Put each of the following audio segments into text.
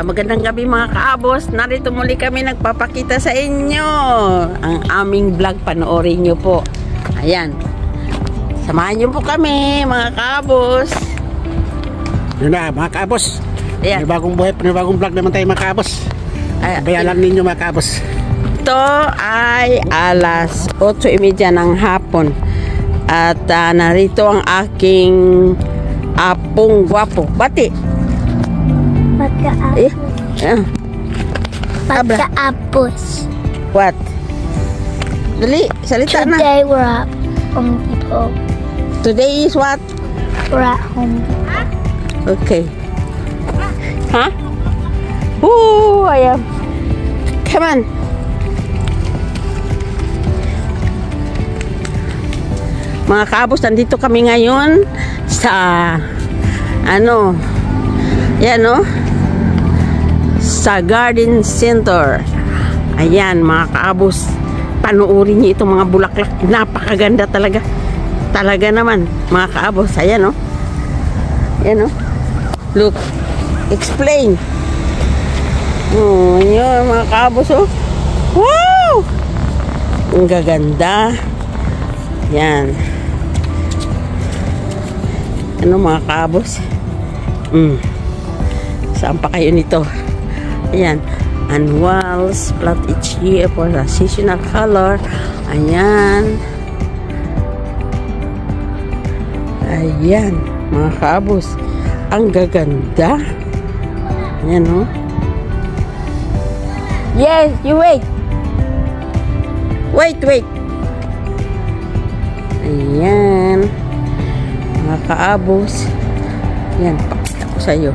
Magandang gabi mga kaabos. Narito muli kami nagpapakita sa inyo ang aming vlog. Panoorin nyo po. Ayan. Samahan nyo po kami mga kaabos. Yun na mga kaabos. Ayan. May bagong buhay, may bagong vlog naman tayo mga kaabos. Bayalan ninyo mga kaabos. Ito ay alas 8:30 ng hapon. At narito ang aking apong gwapo. Bati. Pagka-apos. What? Dali, salita na. Today we're at Home Depot. Today is what? We're at Home Depot. Okay. Huh? Ooh, I am. Come on. Mga kaabos, nandito kami ngayon sa yan sa Garden Center. Ayan mga kaabos, panuorin niyo itong mga bulaklak, napakaganda talaga. Talaga naman mga kaabos. Ayan ayan look, explain. Ayan mga kaabos. Wow, ang gaganda. Yan mga kaabos. Saan pa kayo nito? Ayan, annuals plant each year for a seasonal color. Ayan mga kaabos, ang gaganda. Ayan yes, you wait. Ayan mga kaabos. Ayan, pakita ko sa iyo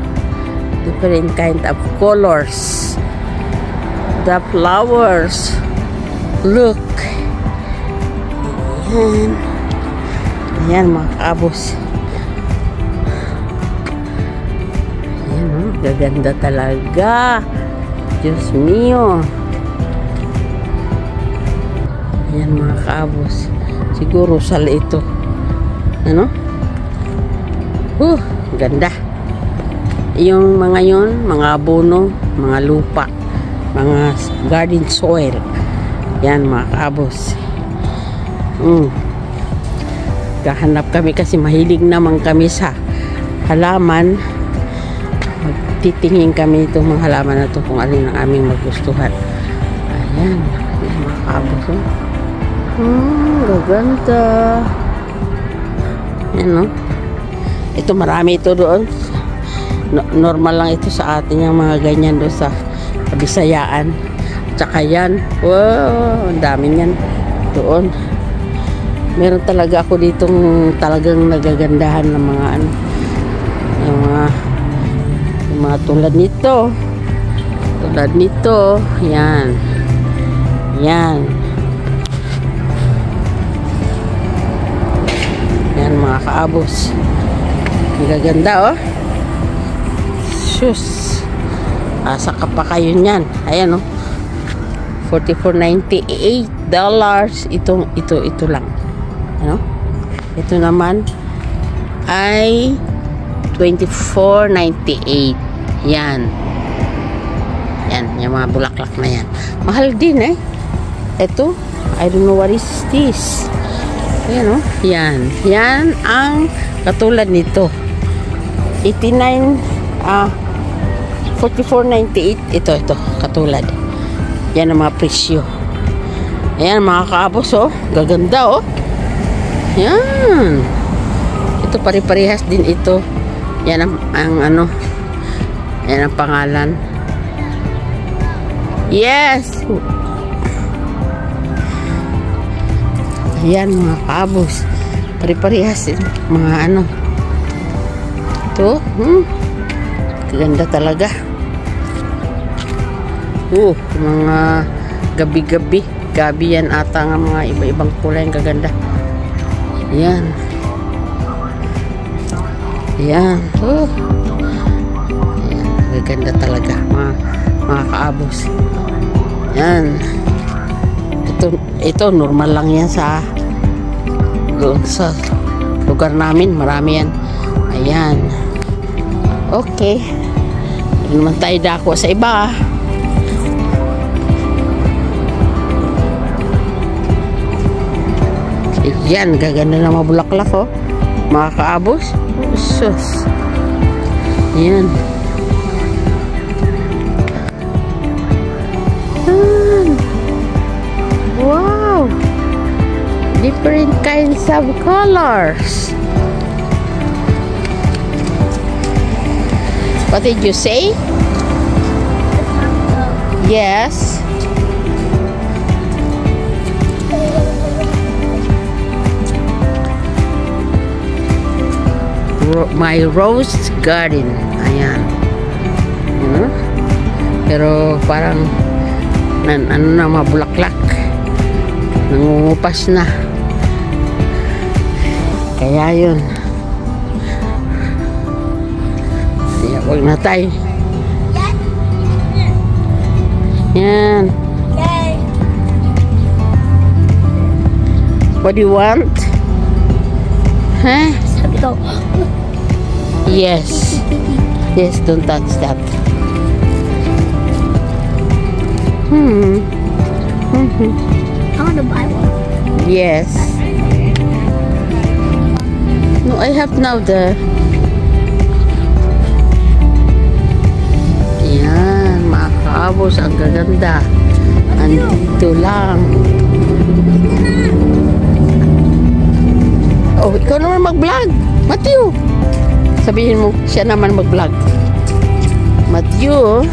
different kind of colors, the flowers. Look, ayan mga kaabos. Ayan gaganda talaga. Diyos mio. Ayan mga kaabos, siguro sal ito. Ganda. Yung mga mga abono, mga lupa, mga garden soil. Yan mga kaabos. Kahanap kami kasi mahilig naman kami sa halaman. Magtitingin kami itong mga halaman na ito kung alin ang aming magustuhan. Ayan mga kaabos. Gaganda. Yan ito marami ito doon. Normal lang ito sa atin yung mga ganyan doon sa Bisayaan. Tsaka yan, wow, ang dami yan doon. Meron talaga ako ditong talagang nagagandahan ng mga yung mga tulad nito. Yan mga kaabos, nagaganda Sus, asa ka pa kayo niyan. Ayan $44.98 ito lang. Ito naman ay $24.98. Yan yung mga bulaklak na yan, mahal din ito, I don't know what is this. Ayan yan ang katulad nito, 44.98. ito katulad yan ang mga presyo. Ayan mga kaabos, gaganda yan. Ito pare-parehas din ito. Yan ang yan ang pangalan. Yes, ayan mga kaabos, pare-parehas mga ito. Ganda talaga. Mga gabi yan ata nga, mga iba-ibang kulay ang gaganda. Ayan. Gaganda talaga mga kaabos. Yan. Ito normal lang yan sa lugar namin, marami yan. Ayan. Okay. Hindi naman tayo dako sa iba. Yan, gaganda na mga bulaklak, oh. Mga kaabos. Sus. Yan. Wow. Different kinds of colors. What did you say? Yes. My rose garden. Ayan. You know? Pero parang ano na, mabulaklak. Nangungupas na. Kaya yun. Kaya huwag na tayo. Yan. What do you want? Huh? Sabi ko, Yes. Yes, don't touch that. I want to buy one. Yes. No, I have now the... Yan, mga kaabos, ang gaganda. Andito lang. Oh, ikaw naman mag-vlog. Matthew. Sabihin mo, siya naman mag-vlog. Matthew.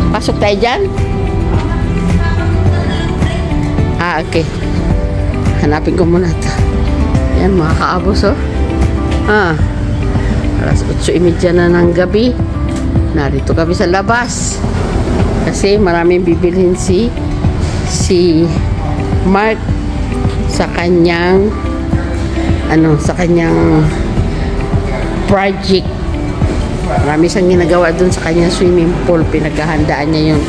Pasok tayo dyan? Okay. Hanapin ko muna ito. Yan, mga kaabos, oh. Alas 8:30 na ng gabi. Narito kami sa labas. Kasi maraming bibilhin si Mark sa kanyang project. Marami siyang ginagawa dun sa kanyang swimming pool. Pinaghahandaan niya yun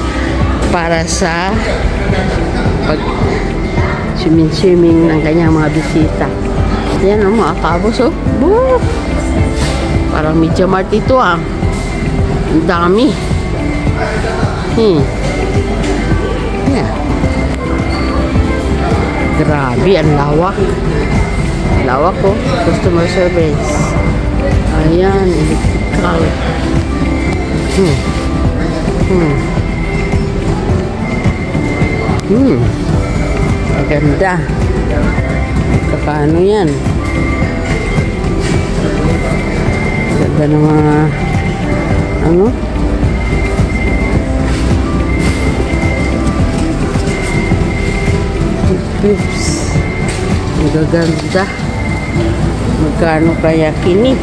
para sa pag swimming ng kanyang mga bisita. Yan, oh, mga kabos, oh. Boo! Parang Media Mart ito, ah. Ang dami. Yeah. Grabe, ang lawak. Lawak, oh. Customer service. Ayan, electrical. Maganda. Kakano yan? Ganda ng mga cubes. Ang gaganda. Magkano kaya kini?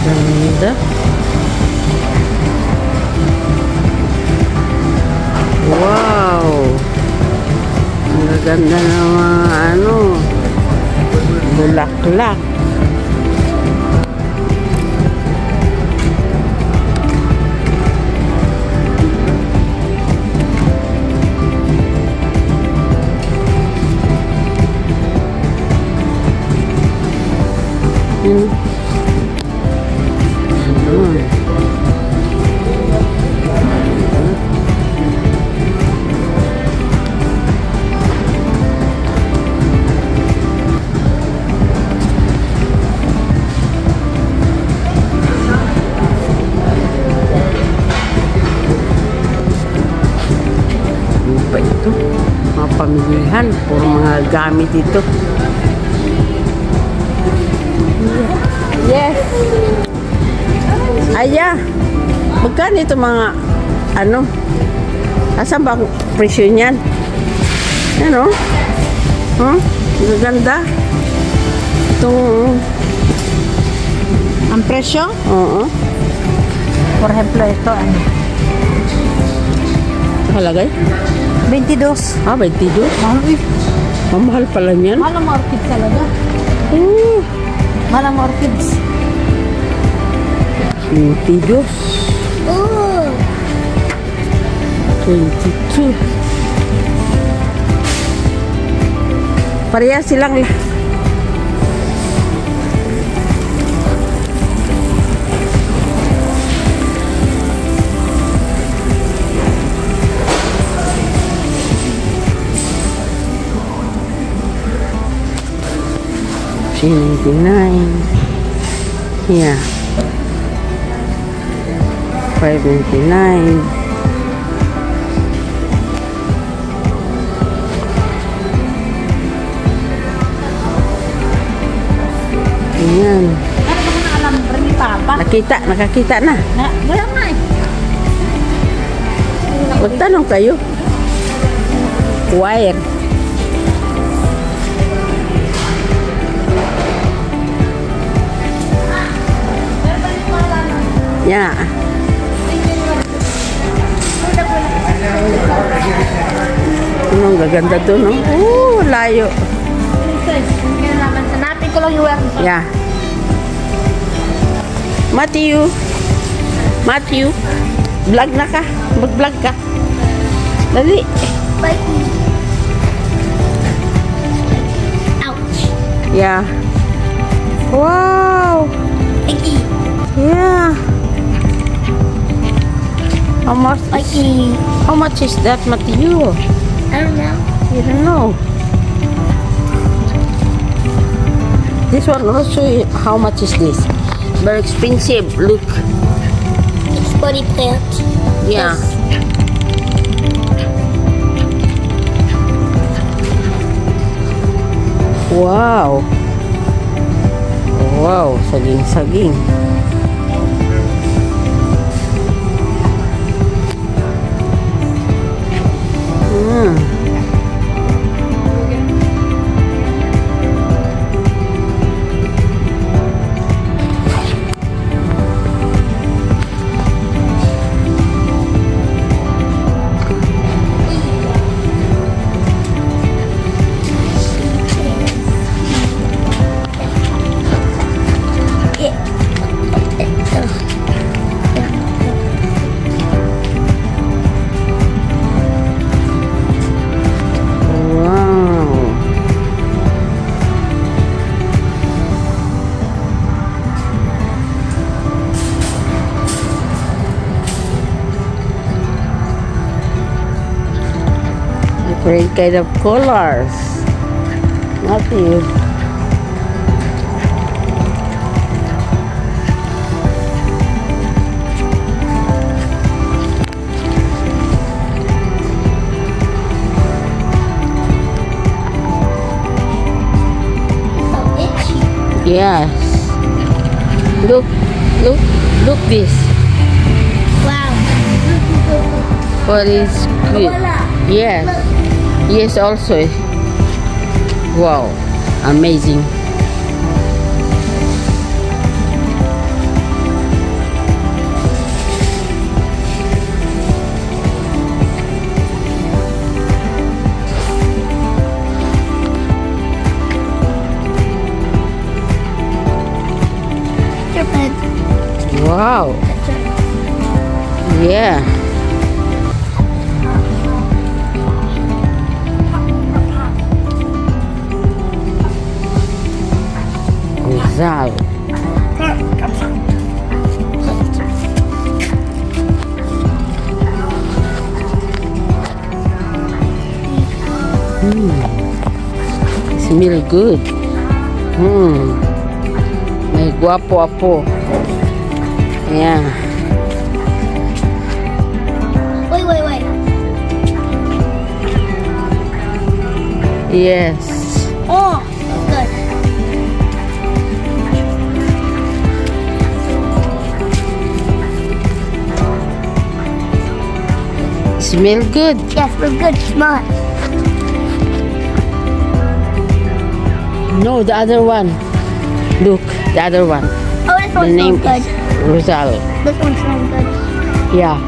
Ganda. Wow. Ang ganda ng mga bulaklak. Pa ito, mga pamilihan, puro mga gamit ito. Yes. Aya, magkano ito mga asan ba ang presyo niyan? Ano? Maganda. Itong ang presyo? oo. Por ejemplo, ito, nakalagay? 22. Ah, 22. Mahal eh. Mamahal pala niyan. Mahal ang orchids talaga. Oh, Mahal ang orchids. 22. Oh, 22. Pareha silang lah. $99. Yeah. $5.99. Ayan. Ano ba na alam? Berni papa. Nakakita na. Na, wala nga eh. Magtanong kayo. Wire. Yeah. Ano, ang gaganda doon, no? Oh, layo. Hanapin ko lang yung wire. Yeah. Matthew. Matthew. Vlog na ka. Mag-vlog ka. Dali. bite me. Ouch. Yeah. Wow. Icky. Yeah. Icky. How much is that, Matthew? I don't know. You don't know. This one also, how much is this? Very expensive. Look. It's body plant. Yeah. Wow. Wow, saging-saging. Different kind of colors. Matthew. So itchy. Yes. Look this. Wow. What is good? Yes. Yes, also. Wow. Amazing. Your bed. Wow. Yeah. Rizal. Smell good. May guwapo-apo. Yeah. Wait. Yes. Oh, good. Smell good. Yes, we're good. Smart. No, the other one. Look, the other one. Oh, this The one name smells is good. Rosal. This one smells good. Yeah.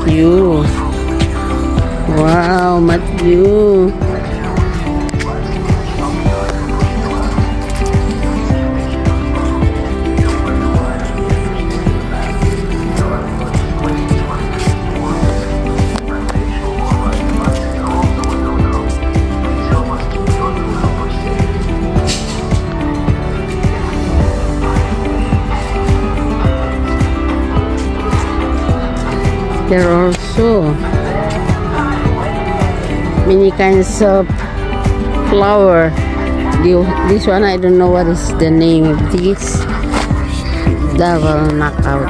Matthew. Wow, Matthew. There are also many kinds of flower. This one, I don't know what is the name of this. Double knockout.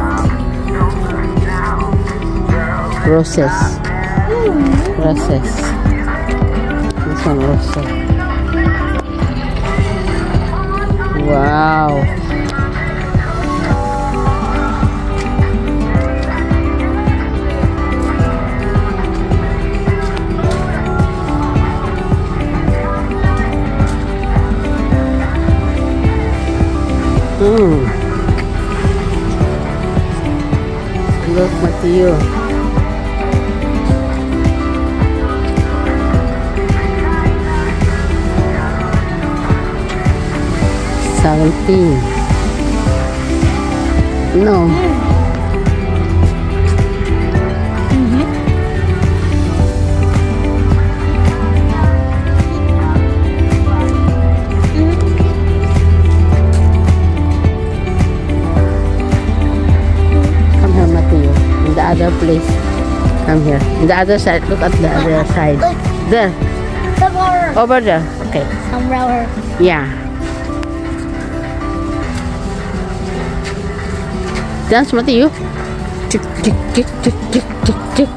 Roses. Roses. This one also. Wow. Look, Matthew. $17. No. Other place. Come here. The other side. Look at the other side. Look. There. Somewhere. Over there. Okay. Somewhere. Yeah. Dance, Matthew. Tick, tick, tick, tick, tick, tick, tick.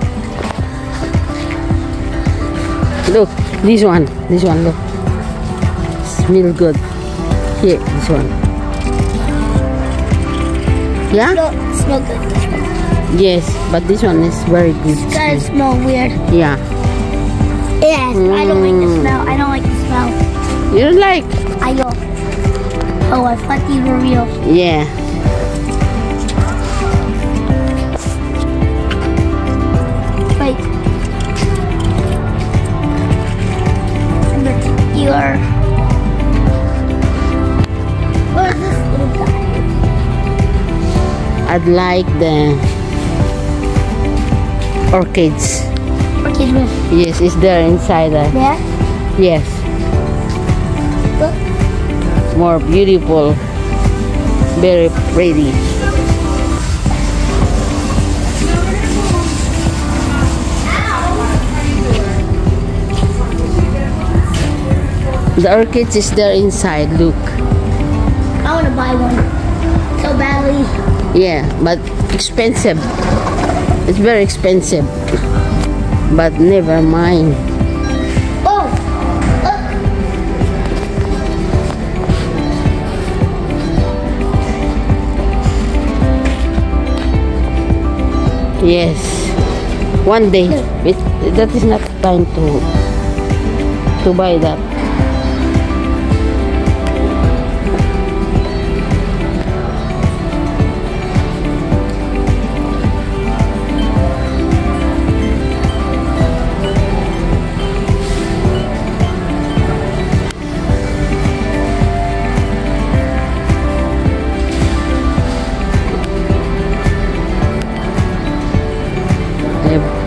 Look. This one. This one. Look. Smell good. Here. This one. Yeah? Smell good. Yes, but this one is very good. It's gotta smell weird. Yeah. Yes, I don't like the smell. I don't like the smell. You don't like? I don't. Oh, I thought these were real. Yeah. Wait. You're. Where's this little guy? I'd like the orchids. Orchid room. Yes, it's there inside there. There? Yes. Look. More beautiful. Very pretty. The orchids is there inside, look. I want to buy one so badly. Yeah, but expensive. It's very expensive. But never mind. Oh, look. Yes. One day. That is not time to buy that.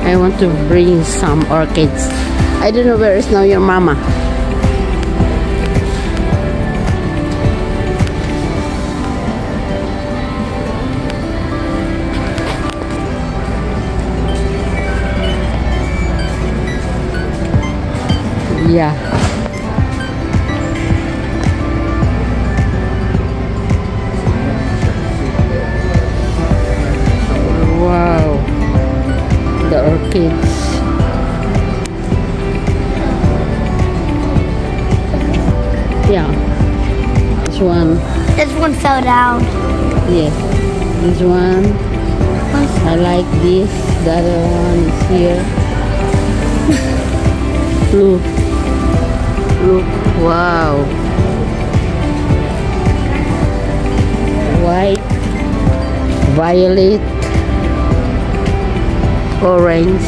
I want to bring some orchids. I don't know where is now your mama. Yeah. Wow. The orchids. Yeah. This one. This one fell down. Yes. This one. I like this. The other one is here. Look. Look. Wow. White. Violet. Orange.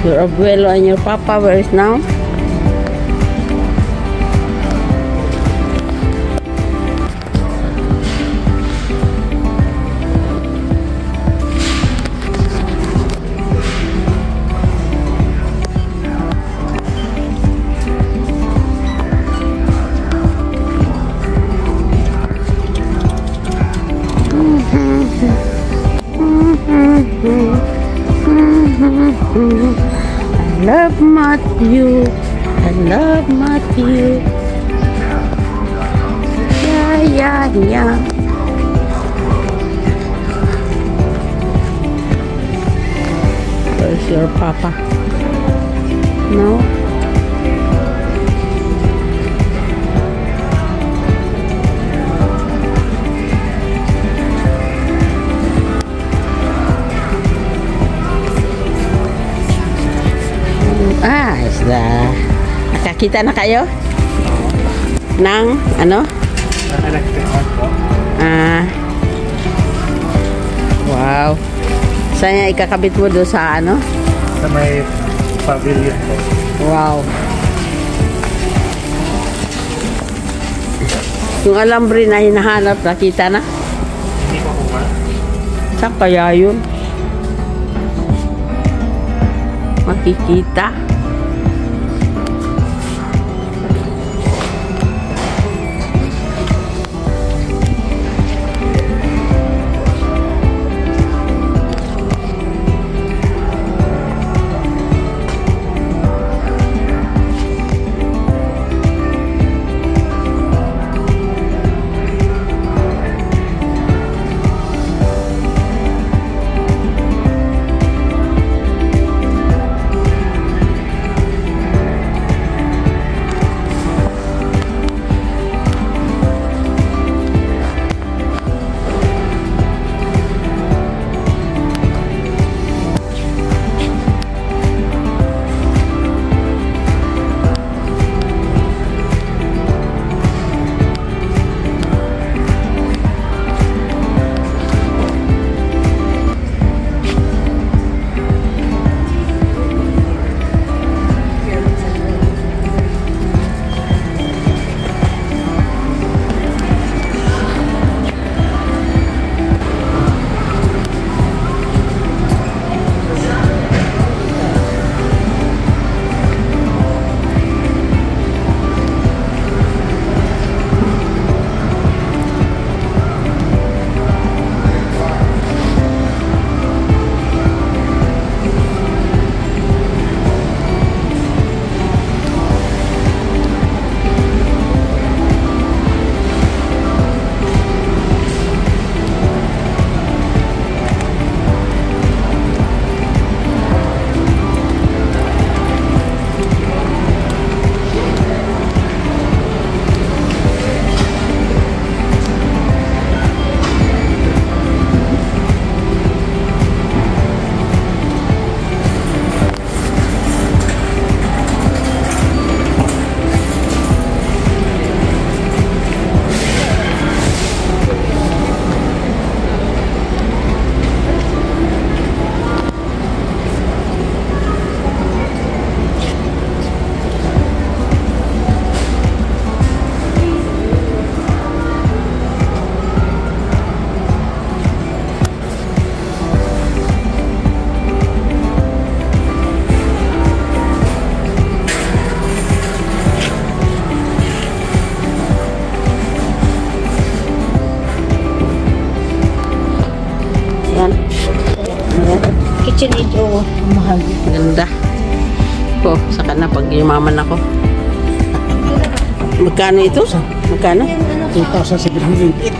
Your abuelo and your papa, where is now? I love Matthew. I love Matthew. Yeah, yeah, yeah. Where's your papa? No? Nakakita na kayo ng ano? Electric fan po. Wow. Saan niya ikakabit mo doon sa ano? Sa may pavilion po. Wow. Yung alambre na hinahanap, nakita na? Hindi pa po ba? Saan kaya yun? Makikita. Kitchen aid o mahal. Ganda. Oh, saka na pag yumaman ako. Magkano ito? Magkano? 2,708.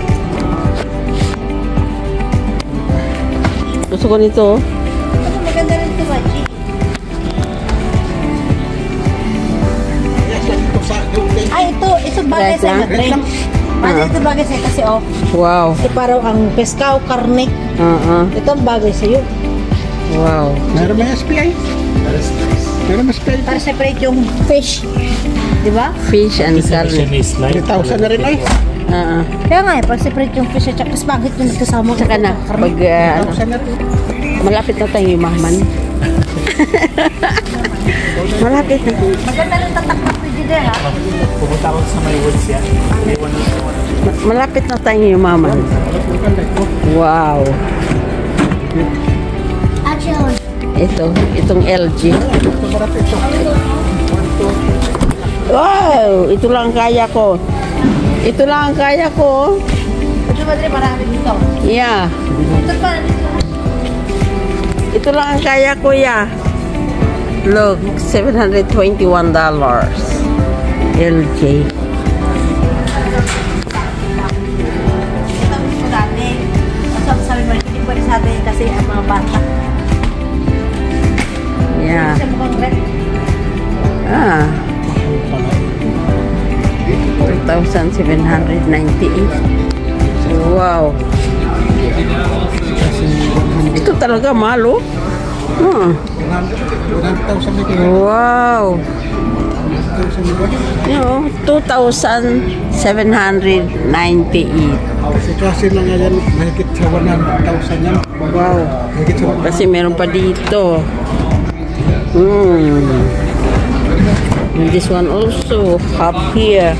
Gusto ko nito. Oh. Ito maganda rin ito, Machi. Ay, ito bagay Right sa lang? Madrid. Machi, ito bagay sa'yo kasi Wow. ito parang ang pescao, karne. Uh-uh. Ito ang bagay sa'yo. Wow. Meron may SPI. Meron may SPI. Para separate yung fish. Di ba? Fish and karne. 3,000 na rin ay. Kaya nga para separate yung fish at saka spaghetti yung nagkasama. Saka na, pag ano, 3,000 na rin. malapit na tayong yumaman. Malapit na. Maganda rin tatak-tak pwede din ha. Pumunta ako sa may woods yan. May one is the one. Malapit na tayong yumaman. Wow. Actually, Itong LG. Wow, ito lang ang kaya ko. Ito lang ang kaya ko. Ito ba rin marami dito? Yeah. Ito pa. Ito lang ang kaya ko, yeah. Look, $721. LG. Ito gusto natin. Sabi mo, hindi pwede sa atin kasi ang mga bata. Yeah. Kasi mukhang red. Ah. 4,798. Wow. Ito talaga mahal, oh. 1,000 na rin. Wow. Yo, 2,798. Kasi kasi lang yan, mahigit sa 100,000 yan. Wow. Mahigit sa 100,000. Kasi meron pa dito. And this one also up here.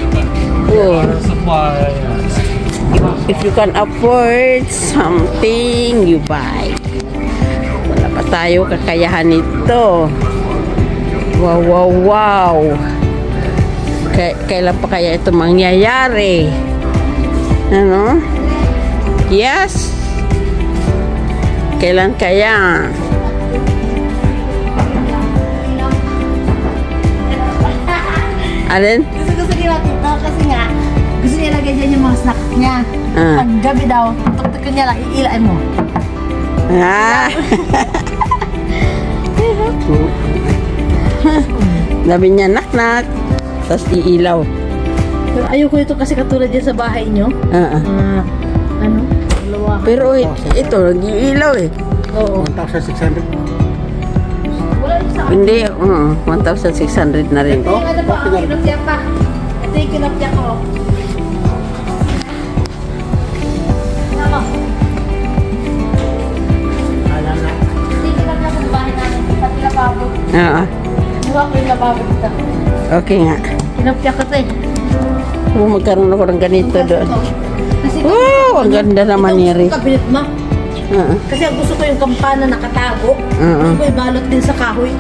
Oh. If you can afford something, you buy. Wala pa tayo kakayahan nito. Wow, wow, wow. Kailan pa kaya ito mangyayari? Ano? Yes. Kailan kaya? Alin? Gusto nila tito kasi nga gusto niya lagay dyan yung mga snacks niya. Pag gabi daw, tuktukin niya lang, iilain mo. Ah. Sabi niya, nak-nak. Tapos iilaw. Pero ayoko ito kasi katulad dyan sa bahay niyo. Ano? Dalawa. Pero ito, nag-iilaw eh. Oo. 1,600. Wala yung sa Hindi, 1,600 na rin. Ito yung ano pa, ang kinopya pa. Ito yung kinopya ko. Ano? Ito yung kinopya ko sa bahay namin. Pati lababo. Oo. Diba ko yung lababo dito? Okay nga. Kinopya ko ito eh. Kung magkaroon ako ng ganito doon. Kasi Wow, ang ganda naman ni Rick. kabinet mo. Kasi ang gusto ko yung kampana nakatago. Gusto ko ibalot din sa kahoy.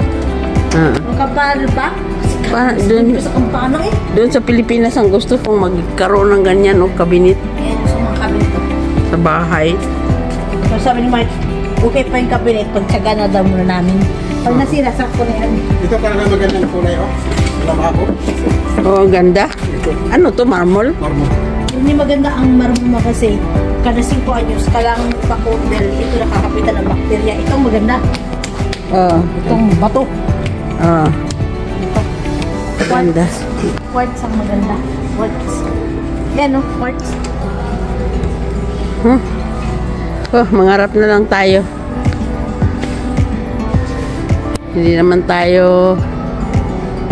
Ang kampana pa? Doon, Sa kampana eh. doon sa Pilipinas ang gusto kong magkaroon ng ganyan o kabinet Ayan, gusto mga kabinet ko. sa bahay. So sabi ni Mike, okay pa yung kabinet pag tsaga na daw muna namin. Pag nasira, sakto na yan. Ito talaga magandang kulay, oh. Lamabo. Oh, ang ganda. Ano to, marmol? Marmo. Hindi maganda ang marmuma kasi kada 5 anyos ka lang pakundel. Ito nakakapitan ng bakterya. Itong maganda. Oo. Itong bato. Oo. Ganda. Quartz ang maganda. Quartz. Yan o, quartz. Oh, mangarap na lang tayo. Hindi naman tayo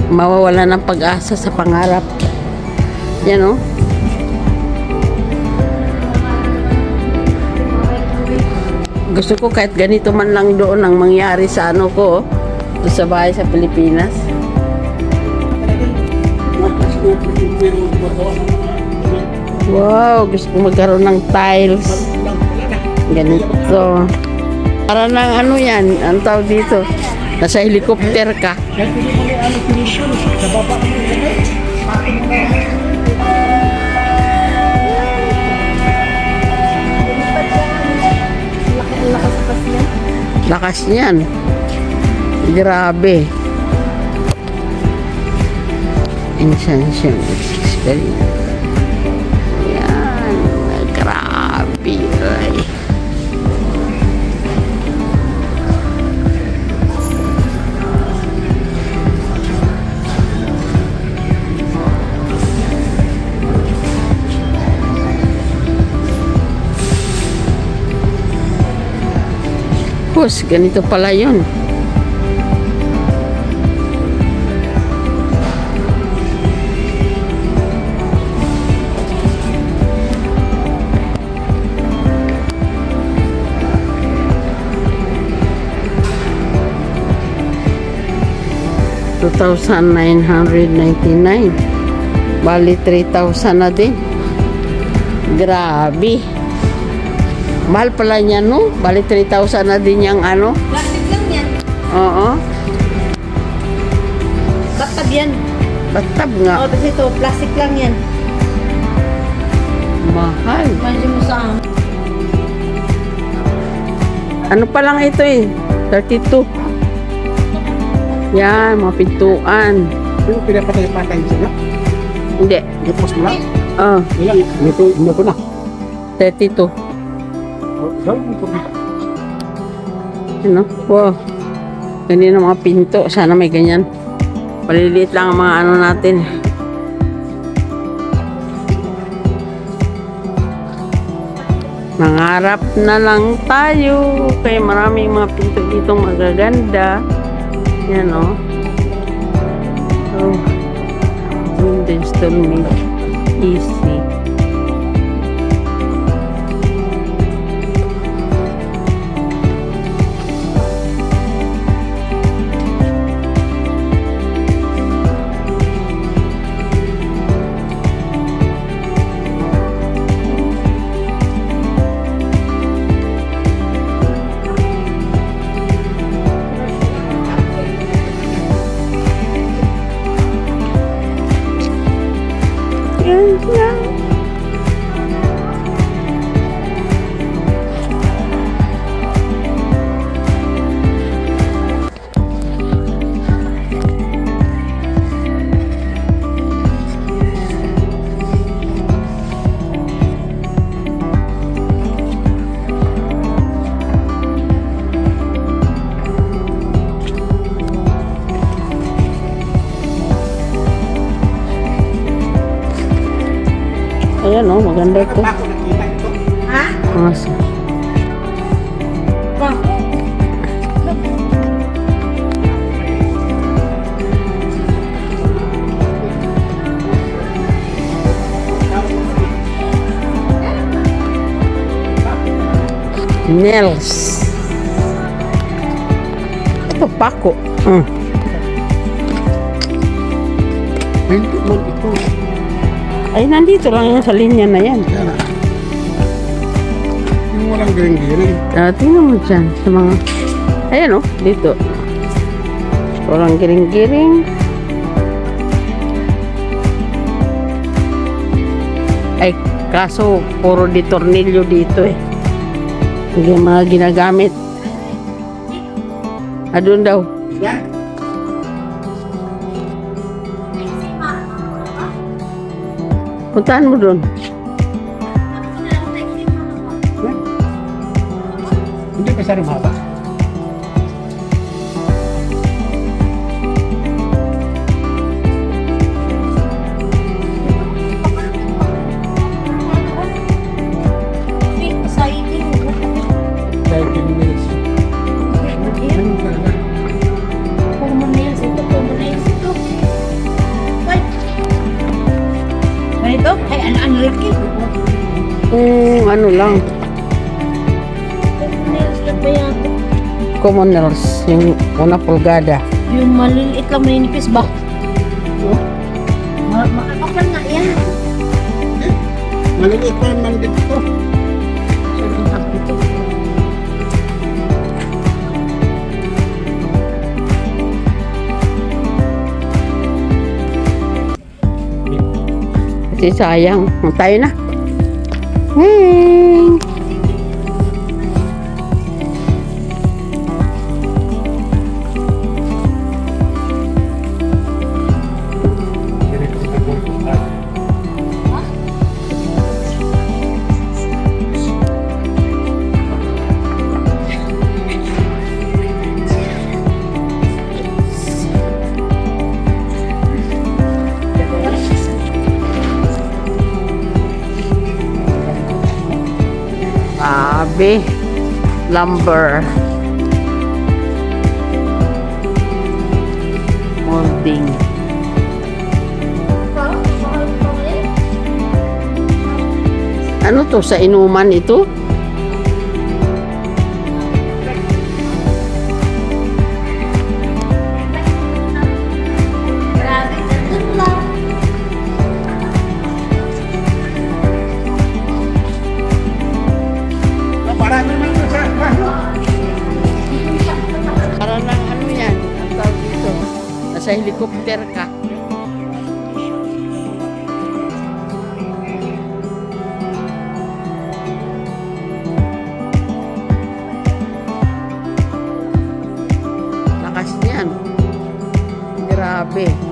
mawawala ng pag-asa sa pangarap. Yan oh. Gusto ko kahit ganito man lang doon ang mangyari sa ano ko, doon sa bahay sa Pilipinas. Wow, gusto ko magkaroon ng tiles. Ganito. Para nang ano yan, ang tawag dito. Nasa helicopter ka. Lakas niyan. Grabe. Insanction experience. Yan. Grabe. Ay. Tapos, ganito pala yun. $2,999. Bali, 3,000 na din. Grabe. Mahal pala niya, no? Bali, 3,000 na din yung ano. Plastic lang yan. Oo. Batab yan. Batab nga. O, tapos ito, plastic lang yan. Mahal. Imagine mo saan. Ano pa lang ito eh? 32. Yan, mga pintuan. Pero pinapatay-patay sila. Hindi. Ipos mo lang. Oh, Ilang, ito na. 32. Gawin mo ito. Ano? Wow. Ganyan ang mga pinto. Sana may ganyan. Paliliit lang ang mga ano natin. Nangarap na lang tayo. Kaya maraming mga pinto dito magaganda. Yan o. Oh. Install me. Easy. Ayan o, maganda ito. Ako nakita ito. Ha? Asa. Ba? Nails. Ito, pako. Hindi man ito. Ay, nandito lang yan sa linya na yan. Yan ah. Yung walang giring-giring. Tingnan mo dyan sa mga... Ayan o, dito. Walang giring-giring. Ay, kaso puro di tornilyo dito eh. Hindi mga ginagamit. Doon daw. Yan. Puntahan mo doon. Hindi pa siya rumaba. Dahil 10 minutes. Ganun talaga. Ganito? Ay, ano laki? Ano lang. Nails lang ba yan? Common nails. Yung una pulgada. Yung maliliit lang maninipis ba? Makakapal na yan. Maliliit pa naman dito. Sobrang hapon ito. Kasi sayang. Tayo na. Hey! Lumber. building. Ano to? Sa inuman ito? Marami naman ito sa baho. Para lang ano yan? Ang tawag dito. Nasa helicopter ka. Lakas niyan. Grabe.